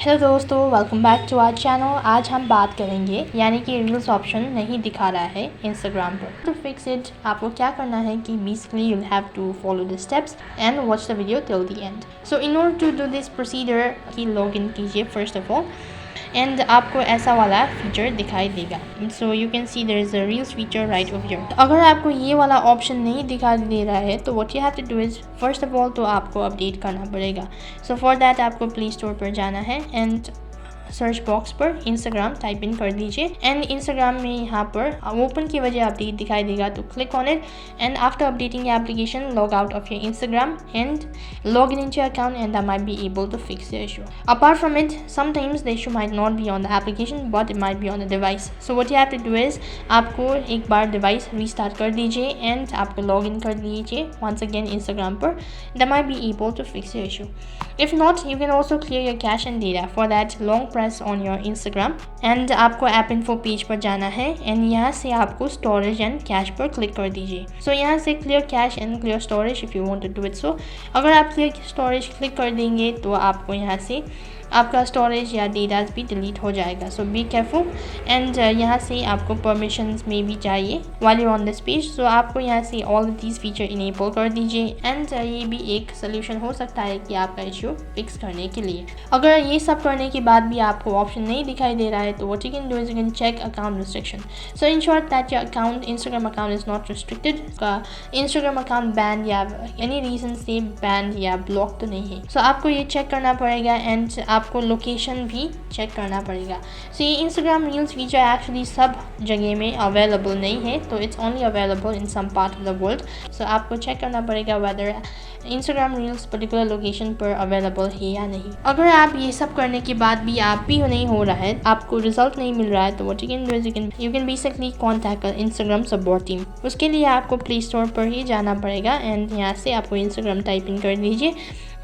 Hello दोस्तों, welcome back to our channel. आज हम बात करेंगे यानी कि रील्स ऑप्शन नहीं दिखा रहा है इंस्टाग्राम पर। टू फिक्स इट आपको क्या करना है कि basically you have to follow the steps and watch the video till the end. So in order to do this procedure की लॉग इन कीजिए फर्स्ट ऑफ ऑल एंड आपको ऐसा वाला फीचर दिखाई देगा। So you can see there is a reels feature right over here. अगर आपको ये वाला ऑप्शन नहीं दिखाई दे रहा है तो what you have to do is first of all तो आपको अपडेट करना पड़ेगा। सो फॉर दैट आपको प्ले स्टोर पर जाना है एंड सर्च बॉक्स पर इंस्टाग्राम टाइप इन कर दीजिए एंड इंस्टाग्राम में यहाँ पर ओपन की वजह अपडेट दिखाई देगा तो click on it and after updating application log out of your Instagram and log in into your account and that might be able to fix the issue. Apart from it, sometimes the issue might not be on the application but it might be on the device. So what you have to do is आपको एक बार device restart कर दीजिए and आपको log in कर दीजिए once again Instagram पर. That might be able to fix the issue. If not, you can also clear your cache and data. For that, long press on your Instagram and आपको app info page पर जाना है and यहाँ से आपको storage and cache पर click कर दीजिए. सो यहाँ से clear cache and clear storage if you want to do it. So अगर आप क्लियर स्टोरेज क्लिक कर देंगे तो आपको यहाँ से आपका स्टोरेज या डेटाज भी डिलीट हो जाएगा. सो बी केयरफुल एंड यहाँ से आपको परमिशंस में भी चाहिए वाले ऑन दिस पेज. सो आपको यहाँ से ऑल दीज फीचर इनेबल कर दीजिए एंड ये भी एक सोल्यूशन हो सकता है कि आपका इशू फिक्स करने के लिए. अगर ये सब करने के बाद भी आपको ऑप्शन नहीं दिखाई दे रहा है तो what you can do is you can check account restriction. So ensure that your account Instagram account is not restricted. Instagram account ban या एनी रीजन से बैन या ब्लॉक तो नहीं है. सो आपको ये चेक करना पड़ेगा एंड आपको लोकेशन भी चेक करना पड़ेगा. सो ये इंस्टाग्राम रील्स फीचर एक्चुअली सब जगह में अवेलेबल नहीं है तो it's only available in some part of the world. So आपको चेक करना पड़ेगा whether Instagram reels particular location पर अवेलेबल है या नहीं. अगर आप ये सब करने के बाद भी आप भी नहीं हो रहा है, आपको रिजल्ट नहीं मिल रहा है तो what you can do is you can basically contact Instagram support team. उसके लिए आपको प्ले स्टोर पर ही जाना पड़ेगा एंड यहाँ से आपको इंस्टाग्राम टाइप इन कर दीजिए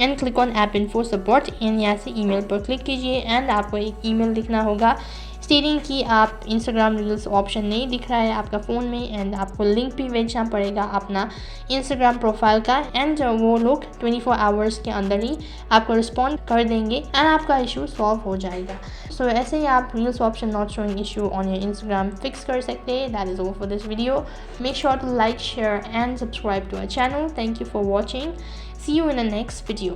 and click on app info support and यहाँ से ईमेल पर क्लिक कीजिए एंड आपको एक ईमेल लिखना होगा स्टेटिंग कि आप इंस्टाग्राम रील्स ऑप्शन नहीं दिख रहा है आपका फ़ोन में एंड आपको लिंक भी भेजना पड़ेगा अपना इंस्टाग्राम प्रोफाइल का एंड वो लोग 24 आवर्स के अंदर ही आपको रिस्पॉन्ड कर देंगे एंड आपका इशू सॉल्व हो जाएगा. सो ऐसे ही आप reels option not showing issue on your Instagram fix कर सकते हैं. That is all for this video. Make sure to like, share and subscribe to our channel. Thank you for watching. See you in the next video.